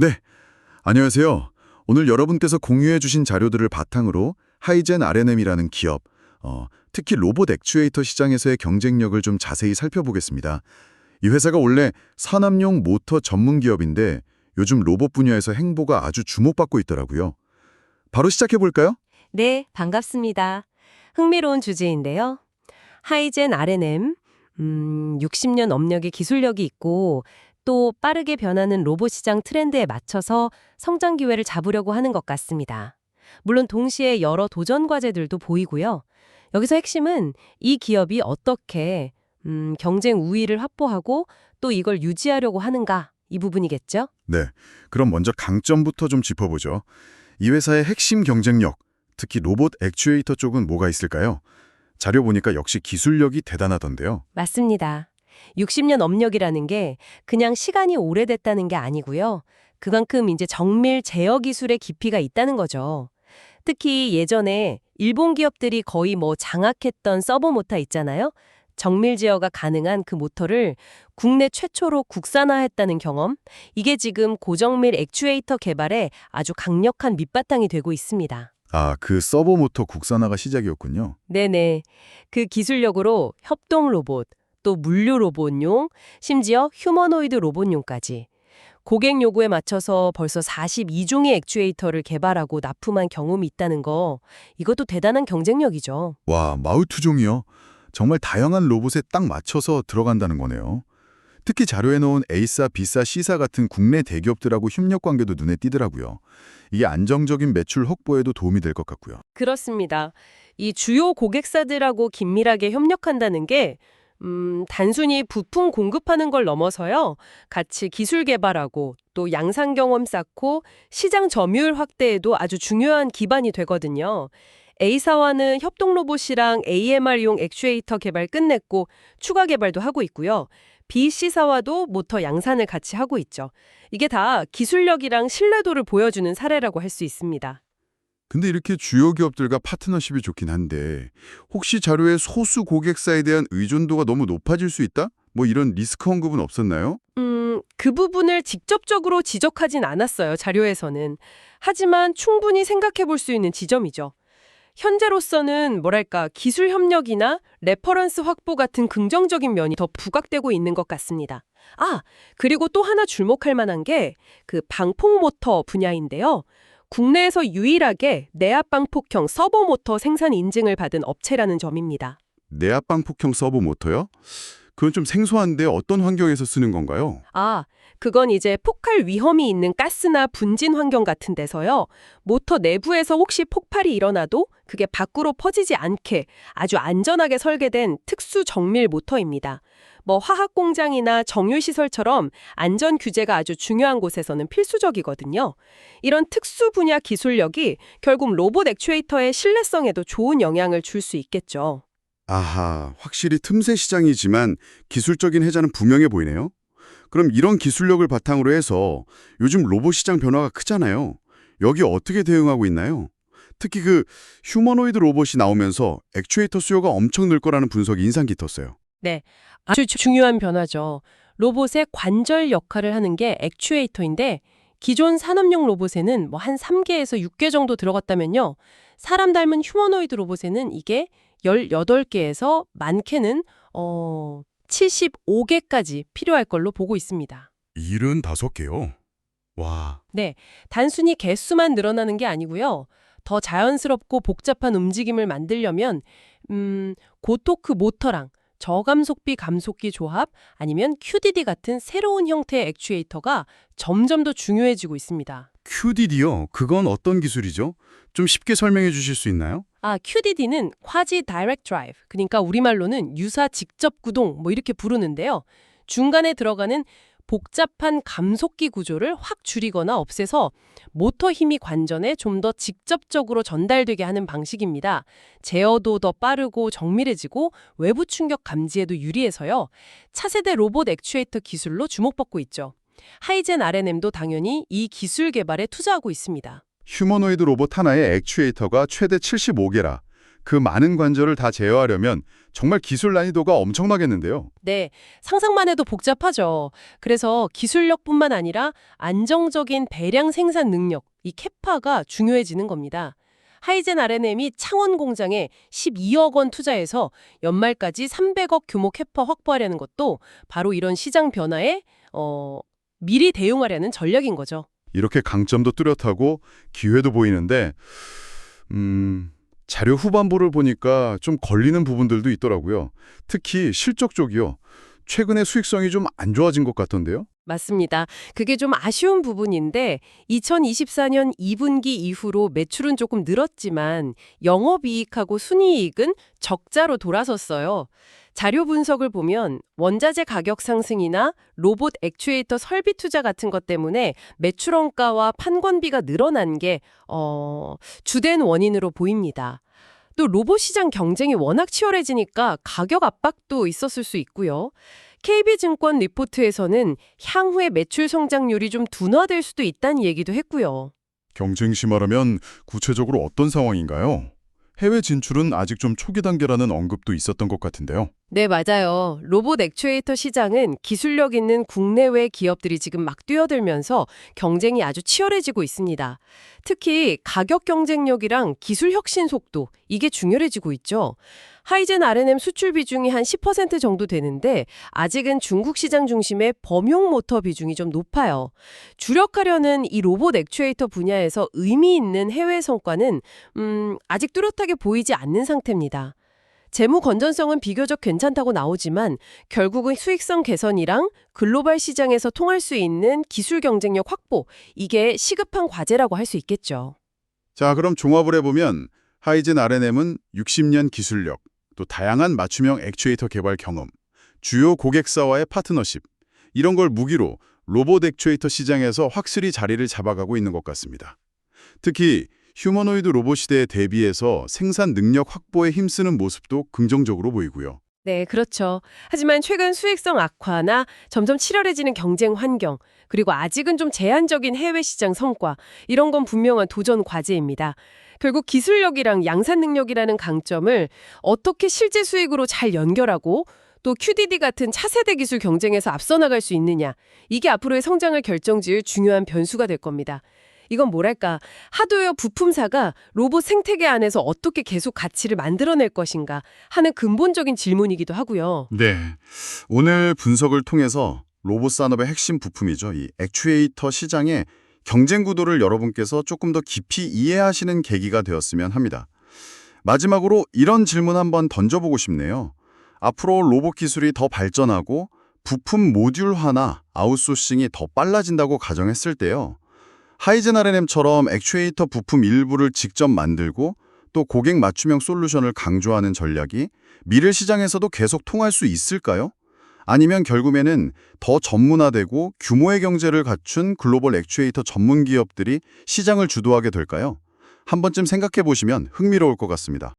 네, 안녕하세요. 오늘 여러분께서 공유해 주신 자료들을 바탕으로 하이젠 R&M이라는 기업, 특히 로봇 액추에이터 시장에서의 경쟁력을 좀 자세히 살펴보겠습니다. 이 회사가 원래 산업용 모터 전문 기업인데 요즘 로봇 분야에서 행보가 아주 주목받고 있더라고요. 바로 시작해 볼까요? 네, 반갑습니다. 흥미로운 주제인데요. 하이젠 R&M, 60년 업력의 기술력이 있고 또 빠르게 변하는 로봇 시장 트렌드에 맞춰서 성장 기회를 잡으려고 하는 것 같습니다. 물론 동시에 여러 도전 과제들도 보이고요. 여기서 핵심은 이 기업이 어떻게 경쟁 우위를 확보하고 또 이걸 유지하려고 하는가 이 부분이겠죠? 네, 그럼 먼저 강점부터 좀 짚어보죠. 이 회사의 핵심 경쟁력, 특히 로봇 액추에이터 쪽은 뭐가 있을까요? 자료 보니까 역시 기술력이 대단하던데요. 맞습니다. 60년 업력이라는 게 그냥 시간이 오래됐다는 게 아니고요. 그만큼 이제 정밀 제어 기술의 깊이가 있다는 거죠. 특히 예전에 일본 기업들이 거의 뭐 장악했던 서버 모터 있잖아요. 정밀 제어가 가능한 그 모터를 국내 최초로 국산화했다는 경험. 이게 지금 고정밀 액추에이터 개발에 아주 강력한 밑바탕이 되고 있습니다. 아, 그 서버 모터 국산화가 시작이었군요. 네네. 그 기술력으로 협동 로봇, 또 물류 로봇용, 심지어 휴머노이드 로봇용까지 고객 요구에 맞춰서 벌써 42종의 액추에이터를 개발하고 납품한 경험이 있다는 거, 이것도 대단한 경쟁력이죠. 와, 마우투종이요? 정말 다양한 로봇에 딱 맞춰서 들어간다는 거네요. 특히 자료에 넣은 A사, B사, C사 같은 국내 대기업들하고 협력 관계도 눈에 띄더라고요. 이게 안정적인 매출 확보에도 도움이 될 것 같고요. 그렇습니다. 이 주요 고객사들하고 긴밀하게 협력한다는 게 단순히 부품 공급하는 걸 넘어서요. 같이 기술 개발하고 또 양산 경험 쌓고 시장 점유율 확대에도 아주 중요한 기반이 되거든요. A사와는 협동 로봇이랑 AMR용 액추에이터 개발 끝냈고 추가 개발도 하고 있고요. B사와도 모터 양산을 같이 하고 있죠. 이게 다 기술력이랑 신뢰도를 보여주는 사례라고 할 수 있습니다. 근데 이렇게 주요 기업들과 파트너십이 좋긴 한데 혹시 자료에 소수 고객사에 대한 의존도가 너무 높아질 수 있다? 뭐 이런 리스크 언급은 없었나요? 그 부분을 직접적으로 지적하진 않았어요, 자료에서는. 하지만 충분히 생각해 볼 수 있는 지점이죠. 현재로서는 뭐랄까 기술 협력이나 레퍼런스 확보 같은 긍정적인 면이 더 부각되고 있는 것 같습니다. 아, 그리고 또 하나 주목할 만한 게 그 방폭 모터 분야인데요. 국내에서 유일하게 내압 방폭형 서버 모터 생산 인증을 받은 업체라는 점입니다. 내압방폭형 서버 모터요? 그건 좀 생소한데 어떤 환경에서 쓰는 건가요? 아, 그건 이제 폭발 위험이 있는 가스나 분진 환경 같은 데서요. 모터 내부에서 혹시 폭발이 일어나도 그게 밖으로 퍼지지 않게 아주 안전하게 설계된 특수 정밀 모터입니다. 뭐 화학 공장이나 정유 시설처럼 안전 규제가 아주 중요한 곳에서는 필수적이거든요. 이런 특수 분야 기술력이 결국 로봇 액추에이터의 신뢰성에도 좋은 영향을 줄 수 있겠죠. 아하, 확실히 틈새 시장이지만 기술적인 혜자는 분명해 보이네요. 그럼 이런 기술력을 바탕으로 해서 요즘 로봇 시장 변화가 크잖아요. 여기 어떻게 대응하고 있나요? 특히 그 휴머노이드 로봇이 나오면서 액추에이터 수요가 엄청 늘 거라는 분석이 인상 깊었어요. 네, 아주 중요한 변화죠. 로봇의 관절 역할을 하는 게 액추에이터인데 기존 산업용 로봇에는 뭐 한 3개에서 6개 정도 들어갔다면요. 사람 닮은 휴머노이드 로봇에는 이게 18개에서 많게는 75개까지 필요할 걸로 보고 있습니다. 75개요? 와, 네, 단순히 개수만 늘어나는 게 아니고요. 더 자연스럽고 복잡한 움직임을 만들려면 고토크 모터랑 저감속비 감속기 조합 아니면 QDD 같은 새로운 형태의 액추에이터가 점점 더 중요해지고 있습니다. QDD요? 그건 어떤 기술이죠? 좀 쉽게 설명해 주실 수 있나요? QDD는 Quasi Direct Drive, 그러니까 우리말로는 유사 직접 구동 뭐 이렇게 부르는데요. 중간에 들어가는 복잡한 감속기 구조를 확 줄이거나 없애서 모터 힘이 관전에 좀 더 직접적으로 전달되게 하는 방식입니다. 제어도 더 빠르고 정밀해지고 외부 충격 감지에도 유리해서요. 차세대 로봇 액추에이터 기술로 주목받고 있죠. 하이젠 R&M도 당연히 이 기술 개발에 투자하고 있습니다. 휴머노이드 로봇 하나에 액추에이터가 최대 75개라. 그 많은 관절을 다 제어하려면 정말 기술 난이도가 엄청나겠는데요. 네, 상상만 해도 복잡하죠. 그래서 기술력뿐만 아니라 안정적인 배량 생산 능력, 이 캐파가 중요해지는 겁니다. 하이젠 R&M이 창원 공장에 12억 원 투자해서 연말까지 300억 규모 캐파 확보하려는 것도 바로 이런 시장 변화에 미리 대응하려는 전략인 거죠. 이렇게 강점도 뚜렷하고 기회도 보이는데 자료 후반부를 보니까 좀 걸리는 부분들도 있더라고요. 특히 실적 쪽이요. 최근에 수익성이 좀 안 좋아진 것 같던데요. 맞습니다. 그게 좀 아쉬운 부분인데 2024년 2분기 이후로 매출은 조금 늘었지만 영업이익하고 순이익은 적자로 돌아섰어요. 자료 분석을 보면 원자재 가격 상승이나 로봇 액추에이터 설비 투자 같은 것 때문에 매출 원가와 판관비가 늘어난 게 주된 원인으로 보입니다. 또 로봇 시장 경쟁이 워낙 치열해지니까 가격 압박도 있었을 수 있고요. KB증권 리포트에서는 향후에 매출 성장률이 좀 둔화될 수도 있다는 얘기도 했고요. 경쟁 심하라면 구체적으로 어떤 상황인가요? 해외 진출은 아직 좀 초기 단계라는 언급도 있었던 것 같은데요. 네, 맞아요. 로봇 액추에이터 시장은 기술력 있는 국내외 기업들이 지금 막 뛰어들면서 경쟁이 아주 치열해지고 있습니다. 특히 가격 경쟁력이랑 기술 혁신 속도, 이게 중요해지고 있죠. 하이젠 R&M 수출 비중이 한 10% 정도 되는데 아직은 중국 시장 중심의 범용 모터 비중이 좀 높아요. 주력하려는 이 로봇 액추에이터 분야에서 의미 있는 해외 성과는 아직 뚜렷하게 보이지 않는 상태입니다. 재무 건전성은 비교적 괜찮다고 나오지만 결국은 수익성 개선이랑 글로벌 시장에서 통할 수 있는 기술 경쟁력 확보, 이게 시급한 과제라고 할 수 있겠죠. 자, 그럼 종합을 해보면 하이젠 R&M은 60년 기술력, 또 다양한 맞춤형 액추에이터 개발 경험, 주요 고객사와의 파트너십, 이런 걸 무기로 로봇 액추에이터 시장에서 확실히 자리를 잡아가고 있는 것 같습니다. 특히 휴머노이드 로봇 시대에 대비해서 생산 능력 확보에 힘쓰는 모습도 긍정적으로 보이고요. 네, 그렇죠. 하지만 최근 수익성 악화나 점점 치열해지는 경쟁 환경, 그리고 아직은 좀 제한적인 해외 시장 성과, 이런 건 분명한 도전 과제입니다. 결국 기술력이랑 양산 능력이라는 강점을 어떻게 실제 수익으로 잘 연결하고 또 QDD 같은 차세대 기술 경쟁에서 앞서 나갈 수 있느냐, 이게 앞으로의 성장을 결정지을 중요한 변수가 될 겁니다. 이건 뭐랄까, 하드웨어 부품사가 로봇 생태계 안에서 어떻게 계속 가치를 만들어낼 것인가 하는 근본적인 질문이기도 하고요. 네, 오늘 분석을 통해서 로봇 산업의 핵심 부품이죠. 이 액추에이터 시장의 경쟁 구도를 여러분께서 조금 더 깊이 이해하시는 계기가 되었으면 합니다. 마지막으로 이런 질문 한번 던져보고 싶네요. 앞으로 로봇 기술이 더 발전하고 부품 모듈화나 아웃소싱이 더 빨라진다고 가정했을 때요. 하이젠 R&M처럼 액추에이터 부품 일부를 직접 만들고 또 고객 맞춤형 솔루션을 강조하는 전략이 미래 시장에서도 계속 통할 수 있을까요? 아니면 결국에는 더 전문화되고 규모의 경제를 갖춘 글로벌 액추에이터 전문 기업들이 시장을 주도하게 될까요? 한 번쯤 생각해 보시면 흥미로울 것 같습니다.